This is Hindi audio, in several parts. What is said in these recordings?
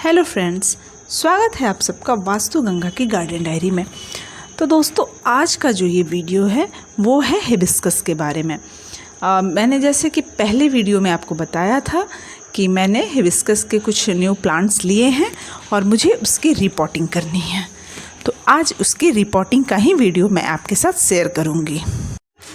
हेलो फ्रेंड्स, स्वागत है आप सबका वास्तु गंगा की गार्डन डायरी में। तो दोस्तों, आज का जो ये वीडियो है वो है हिबिस्कस के बारे में। मैंने जैसे कि पहले वीडियो में आपको बताया था कि मैंने हिबिस्कस के कुछ न्यू प्लांट्स लिए हैं और मुझे उसकी रिपोर्टिंग करनी है। तो आज उसकी रिपोर्टिंग का ही वीडियो मैं आपके साथ शेयर करूँगी।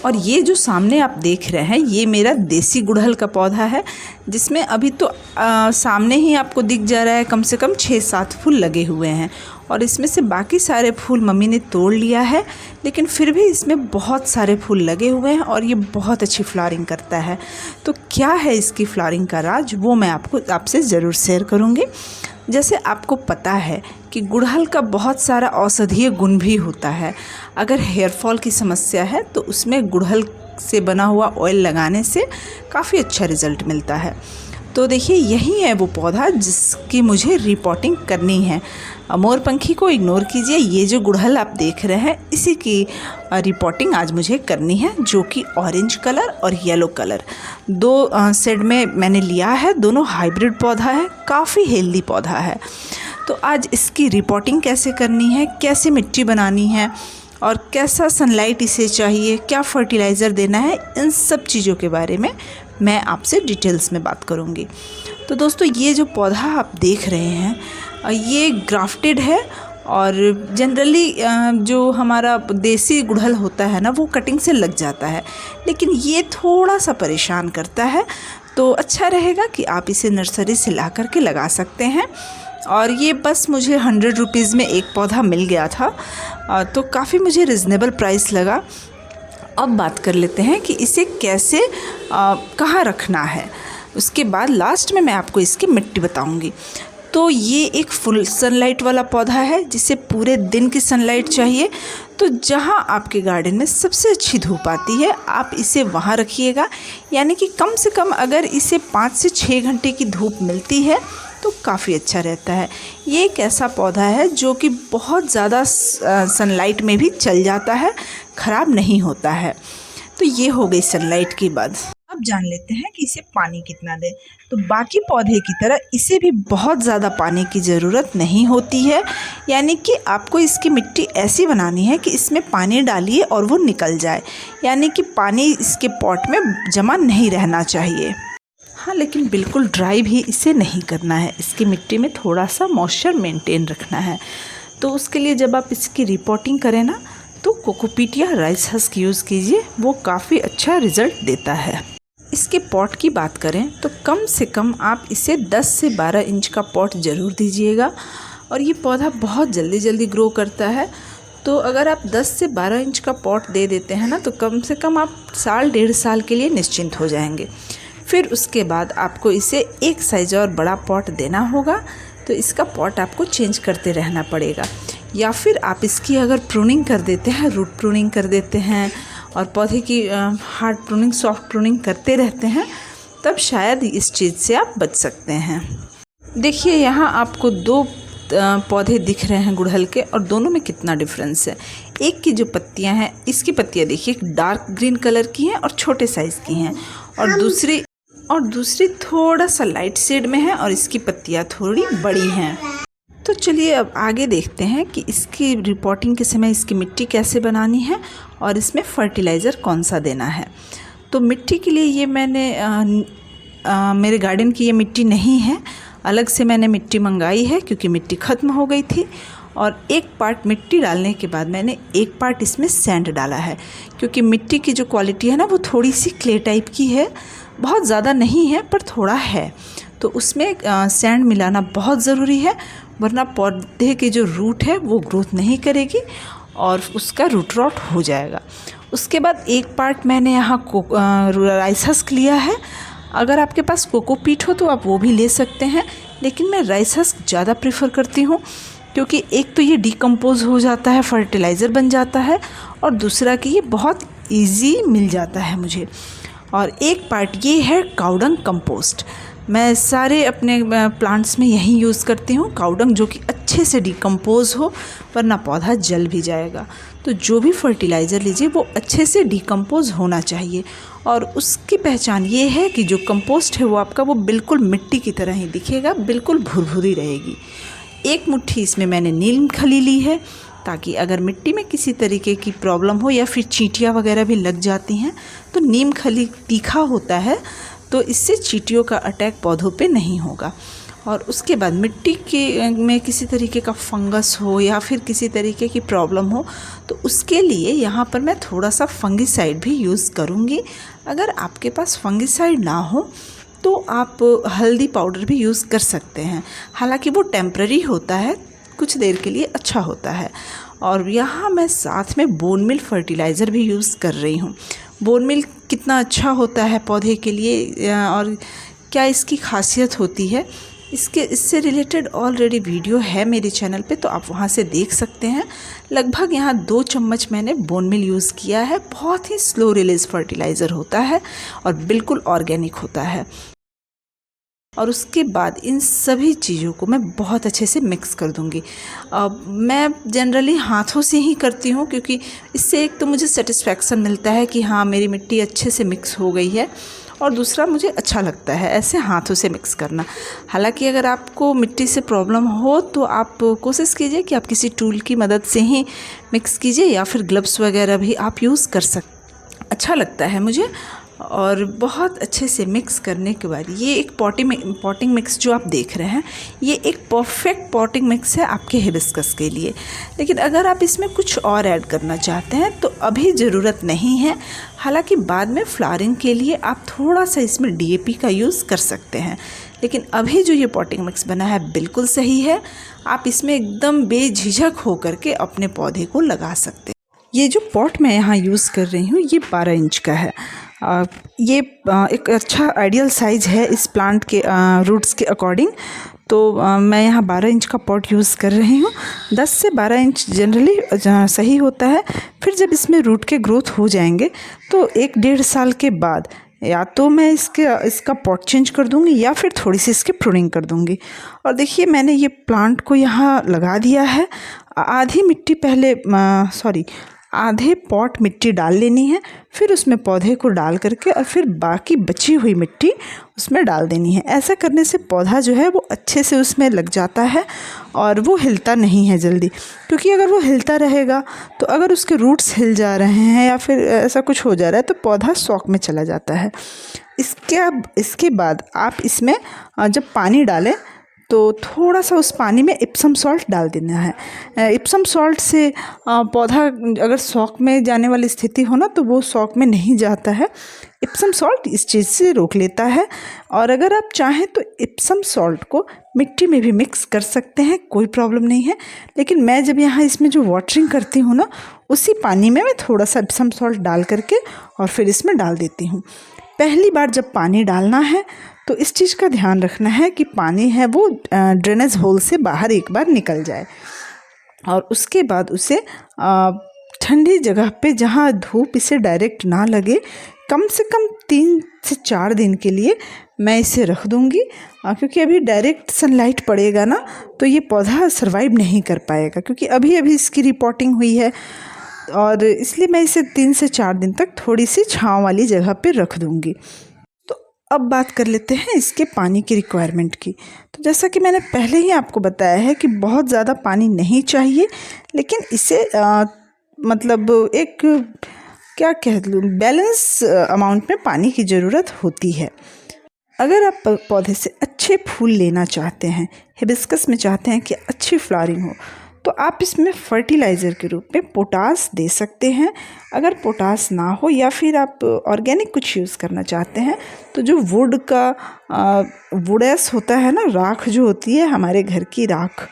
और ये जो सामने आप देख रहे हैं ये मेरा देसी गुड़हल का पौधा है, जिसमें अभी तो सामने ही आपको दिख जा रहा है कम से कम 6-7 फूल लगे हुए हैं। और इसमें से बाकी सारे फूल मम्मी ने तोड़ लिया है, लेकिन फिर भी इसमें बहुत सारे फूल लगे हुए हैं और ये बहुत अच्छी फ्लावरिंग करता है। तो क्या है इसकी फ्लावरिंग का राज, वो मैं आपसे ज़रूर शेयर करूँगी। जैसे आपको पता है कि गुड़हल का बहुत सारा औषधीय गुण भी होता है। अगर हेयर फॉल की समस्या है तो उसमें गुड़हल से बना हुआ ऑयल लगाने से काफ़ी अच्छा रिज़ल्ट मिलता है। तो देखिए, यही है वो पौधा जिसकी मुझे रिपोर्टिंग करनी है। मोरपंखी को इग्नोर कीजिए, ये जो गुड़हल आप देख रहे हैं इसी की रिपोर्टिंग आज मुझे करनी है, जो कि ऑरेंज कलर और येलो कलर दो शेड में मैंने लिया है। दोनों हाइब्रिड पौधा है, काफ़ी हेल्दी पौधा है। तो आज इसकी रिपोर्टिंग कैसे करनी है, कैसे मिट्टी बनानी है और कैसा सनलाइट इसे चाहिए, क्या फर्टिलाइज़र देना है, इन सब चीज़ों के बारे में मैं आपसे डिटेल्स में बात करूँगी। तो दोस्तों, ये जो पौधा आप देख रहे हैं ये ग्राफ्टेड है। और जनरली जो हमारा देसी गुड़हल होता है ना, वो कटिंग से लग जाता है, लेकिन ये थोड़ा सा परेशान करता है। तो अच्छा रहेगा कि आप इसे नर्सरी से ला कर के लगा सकते हैं। और ये बस मुझे 100 रुपीज़ में एक पौधा मिल गया था, तो काफ़ी मुझे रिजनेबल प्राइस लगा। अब बात कर लेते हैं कि इसे कैसे कहाँ रखना है। उसके बाद लास्ट में मैं आपको इसकी मिट्टी बताऊंगी। तो ये एक फुल सनलाइट वाला पौधा है, जिसे पूरे दिन की सनलाइट चाहिए। तो जहाँ आपके गार्डन में सबसे अच्छी धूप आती है आप इसे वहाँ रखिएगा। यानी कि कम से कम अगर इसे 5 से 6 घंटे की धूप मिलती है तो काफ़ी अच्छा रहता है। ये एक ऐसा पौधा है जो कि बहुत ज़्यादा सनलाइट में भी चल जाता है, ख़राब नहीं होता है। तो ये हो गई सनलाइट की बात। अब जान लेते हैं कि इसे पानी कितना दें। तो बाकी पौधे की तरह इसे भी बहुत ज़्यादा पानी की ज़रूरत नहीं होती है। यानी कि आपको इसकी मिट्टी ऐसी बनानी है कि इसमें पानी डालिए और वो निकल जाए। यानी कि पानी इसके पॉट में जमा नहीं रहना चाहिए। हाँ, लेकिन बिल्कुल ड्राई भी इसे नहीं करना है। इसकी मिट्टी में थोड़ा सा मॉइस्चर मेंटेन रखना है। तो उसके लिए जब आप इसकी रिपोर्टिंग करें ना, तो कोकोपीट या राइस हस्क यूज़ कीजिए, वो काफ़ी अच्छा रिज़ल्ट देता है। इसके पॉट की बात करें तो कम से कम आप इसे 10 से 12 इंच का पॉट ज़रूर दीजिएगा। और ये पौधा बहुत जल्दी ग्रो करता है। तो अगर आप 10 से 12 इंच का पॉट दे देते हैं ना, तो कम से कम आप 1.5 साल के लिए निश्चिंत हो जाएंगे। फिर उसके बाद आपको इसे एक साइज़ और बड़ा पॉट देना होगा। तो इसका पॉट आपको चेंज करते रहना पड़ेगा। या फिर आप इसकी अगर प्रूनिंग कर देते हैं, रूट प्रूनिंग कर देते हैं और पौधे की हार्ड प्रूनिंग, सॉफ्ट प्रूनिंग करते रहते हैं, तब शायद इस चीज़ से आप बच सकते हैं। देखिए, यहाँ आपको 2 पौधे दिख रहे हैं गुड़हल के, और दोनों में कितना डिफरेंस है। एक की जो पत्तियाँ हैं, इसकी पत्तियाँ देखिए डार्क ग्रीन कलर की हैं और छोटे साइज़ की हैं, और दूसरी थोड़ा सा लाइट शेड में है और इसकी पत्तियाँ थोड़ी बड़ी हैं। तो चलिए अब आगे देखते हैं कि इसकी रिपोर्टिंग के समय इसकी मिट्टी कैसे बनानी है और इसमें फर्टिलाइज़र कौन सा देना है। तो मिट्टी के लिए ये मैंने मेरे गार्डन की ये मिट्टी नहीं है, अलग से मैंने मिट्टी मंगाई है क्योंकि मिट्टी ख़त्म हो गई थी। और एक पार्ट मिट्टी डालने के बाद मैंने एक पार्ट इसमें सैंड डाला है, क्योंकि मिट्टी की जो क्वालिटी है ना, वो थोड़ी सी क्ले टाइप की है, बहुत ज़्यादा नहीं है पर थोड़ा है। तो उसमें सैंड मिलाना बहुत ज़रूरी है, वरना पौधे की जो रूट है वो ग्रोथ नहीं करेगी और उसका रूट रॉट हो जाएगा। उसके बाद एक पार्ट मैंने यहाँ राइस हस्क लिया है। अगर आपके पास कोकोपीट हो तो आप वो भी ले सकते हैं, लेकिन मैं राइस हस्क ज़्यादा प्रेफर करती हूँ, क्योंकि एक तो ये डिकम्पोज हो जाता है, फर्टिलाइज़र बन जाता है, और दूसरा कि ये बहुत ईजी मिल जाता है मुझे। और एक पार्ट ये है काउडंग कंपोस्ट। मैं सारे अपने प्लांट्स में यही यूज़ करती हूँ, काऊ डंग, जो कि अच्छे से डिकम्पोज़ हो, वरना पौधा जल भी जाएगा। तो जो भी फर्टिलाइज़र लीजिए वो अच्छे से डिकम्पोज़ होना चाहिए। और उसकी पहचान ये है कि जो कंपोस्ट है वो आपका वो बिल्कुल मिट्टी की तरह ही दिखेगा, बिल्कुल भुरभुरी रहेगी। एक मुट्ठी इसमें मैंने नीम खली ली है, ताकि अगर मिट्टी में किसी तरीके की प्रॉब्लम हो या फिर चींटियाँ वगैरह भी लग जाती हैं, तो नीम खली तीखा होता है, तो इससे चींटियों का अटैक पौधों पे नहीं होगा। और उसके बाद मिट्टी के में किसी तरीके का फंगस हो या फिर किसी तरीके की प्रॉब्लम हो, तो उसके लिए यहाँ पर मैं थोड़ा सा फंगिसाइड भी यूज़ करूँगी। अगर आपके पास फंगिसाइड ना हो तो आप हल्दी पाउडर भी यूज़ कर सकते हैं। हालांकि वो टेम्पररी होता है, कुछ देर के लिए अच्छा होता है। और यहाँ मैं साथ में बोन मिल फर्टिलाइज़र भी यूज़ कर रही हूँ। बोन मिल कितना अच्छा होता है पौधे के लिए और क्या इसकी खासियत होती है, इससे रिलेटेड ऑलरेडी वीडियो है मेरे चैनल पे, तो आप वहाँ से देख सकते हैं। लगभग यहाँ 2 चम्मच मैंने बोन मिल यूज़ किया है। बहुत ही स्लो रिलीज फर्टिलाइज़र होता है और बिल्कुल ऑर्गेनिक होता है। और उसके बाद इन सभी चीज़ों को मैं बहुत अच्छे से मिक्स कर दूँगी। मैं जनरली हाथों से ही करती हूँ, क्योंकि इससे एक तो मुझे सेटिस्फैक्शन मिलता है कि हाँ मेरी मिट्टी अच्छे से मिक्स हो गई है, और दूसरा मुझे अच्छा लगता है ऐसे हाथों से मिक्स करना। हालांकि अगर आपको मिट्टी से प्रॉब्लम हो तो आप कोशिश कीजिए कि आप किसी टूल की मदद से ही मिक्स कीजिए, या फिर ग्लव्स वगैरह भी आप यूज़ कर अच्छा लगता है मुझे। और बहुत अच्छे से मिक्स करने के बाद ये एक पॉटिंग मिक्स जो आप देख रहे हैं, ये एक परफेक्ट पॉटिंग मिक्स है आपके हिबिस्कस के लिए। लेकिन अगर आप इसमें कुछ और ऐड करना चाहते हैं तो अभी ज़रूरत नहीं है। हालांकि बाद में फ्लावरिंग के लिए आप थोड़ा सा इसमें DAP का यूज़ कर सकते हैं, लेकिन अभी जो ये पॉटिंग मिक्स बना है बिल्कुल सही है। आप इसमें एकदम बेझिझक होकर के अपने पौधे को लगा सकते हैं। ये जो पॉट मैं यहाँ यूज़ कर रही हूँ ये 12 इंच का है। ये एक अच्छा आइडियल साइज़ है इस प्लांट के रूट्स के अकॉर्डिंग। तो मैं यहाँ 12 इंच का पॉट यूज़ कर रही हूँ। 10 से 12 इंच जनरली सही होता है। फिर जब इसमें रूट के ग्रोथ हो जाएंगे तो 1-1.5 साल के बाद या तो मैं इसका पॉट चेंज कर दूँगी या फिर थोड़ी सी इसकी प्रूनिंग कर दूँगी। और देखिए मैंने ये प्लांट को यहाँ लगा दिया है। आधे पॉट मिट्टी डाल लेनी है, फिर उसमें पौधे को डाल करके और फिर बाकी बची हुई मिट्टी उसमें डाल देनी है। ऐसा करने से पौधा जो है वो अच्छे से उसमें लग जाता है और वो हिलता नहीं है जल्दी। क्योंकि अगर वो हिलता रहेगा तो अगर उसके रूट्स हिल जा रहे हैं या फिर ऐसा कुछ हो जा रहा है तो पौधा शॉक में चला जाता है। इसके बाद आप इसमें जब पानी डालें तो थोड़ा सा उस पानी में इप्सम सॉल्ट डाल देना है। इप्सम सॉल्ट से पौधा अगर शॉक में जाने वाली स्थिति हो ना तो वो शॉक में नहीं जाता है। इप्सम सॉल्ट इस चीज़ से रोक लेता है। और अगर आप चाहें तो इप्सम सॉल्ट को मिट्टी में भी मिक्स कर सकते हैं, कोई प्रॉब्लम नहीं है। लेकिन मैं जब यहाँ इसमें जो वाटरिंग करती हूँ ना, उसी पानी में मैं थोड़ा सा इप्सम सॉल्ट डाल करके और फिर इसमें डाल देती हूँ। पहली बार जब पानी डालना है तो इस चीज़ का ध्यान रखना है कि पानी है वो ड्रेनेज होल से बाहर एक बार निकल जाए। और उसके बाद उसे ठंडी जगह पे जहाँ धूप इसे डायरेक्ट ना लगे, कम से कम 3 से 4 दिन के लिए मैं इसे रख दूँगी। क्योंकि अभी डायरेक्ट सनलाइट पड़ेगा ना तो ये पौधा सर्वाइव नहीं कर पाएगा, क्योंकि अभी इसकी रिपोर्टिंग हुई है। और इसलिए मैं इसे 3 से 4 दिन तक थोड़ी सी छाँव वाली जगह पे रख दूँगी। तो अब बात कर लेते हैं इसके पानी की रिक्वायरमेंट की। तो जैसा कि मैंने पहले ही आपको बताया है कि बहुत ज़्यादा पानी नहीं चाहिए, लेकिन इसे मतलब एक क्या कह लूँ, बैलेंस अमाउंट में पानी की ज़रूरत होती है। अगर आप पौधे से अच्छे फूल लेना चाहते हैं, हिबिस्कस में चाहते हैं कि अच्छी फ्लावरिंग हो, तो आप इसमें फर्टिलाइज़र के रूप में पोटास दे सकते हैं। अगर पोटास ना हो या फिर आप ऑर्गेनिक कुछ यूज़ करना चाहते हैं तो जो वुडेस होता है ना, राख जो होती है हमारे घर की राख,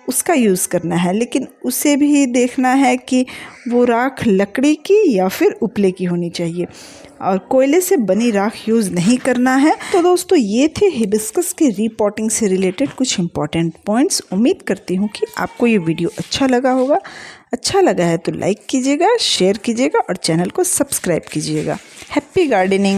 उसका यूज़ करना है। लेकिन उसे भी देखना है कि वो राख लकड़ी की या फिर उपले की होनी चाहिए, और कोयले से बनी राख यूज़ नहीं करना है। तो दोस्तों ये थे हिबिस्कस के रीपॉटिंग से रिलेटेड कुछ इंपॉर्टेंट पॉइंट्स। उम्मीद करती हूँ कि आपको ये वीडियो अच्छा लगा होगा। अच्छा लगा है तो लाइक कीजिएगा, शेयर कीजिएगा और चैनल को सब्सक्राइब कीजिएगा। Happy gardening.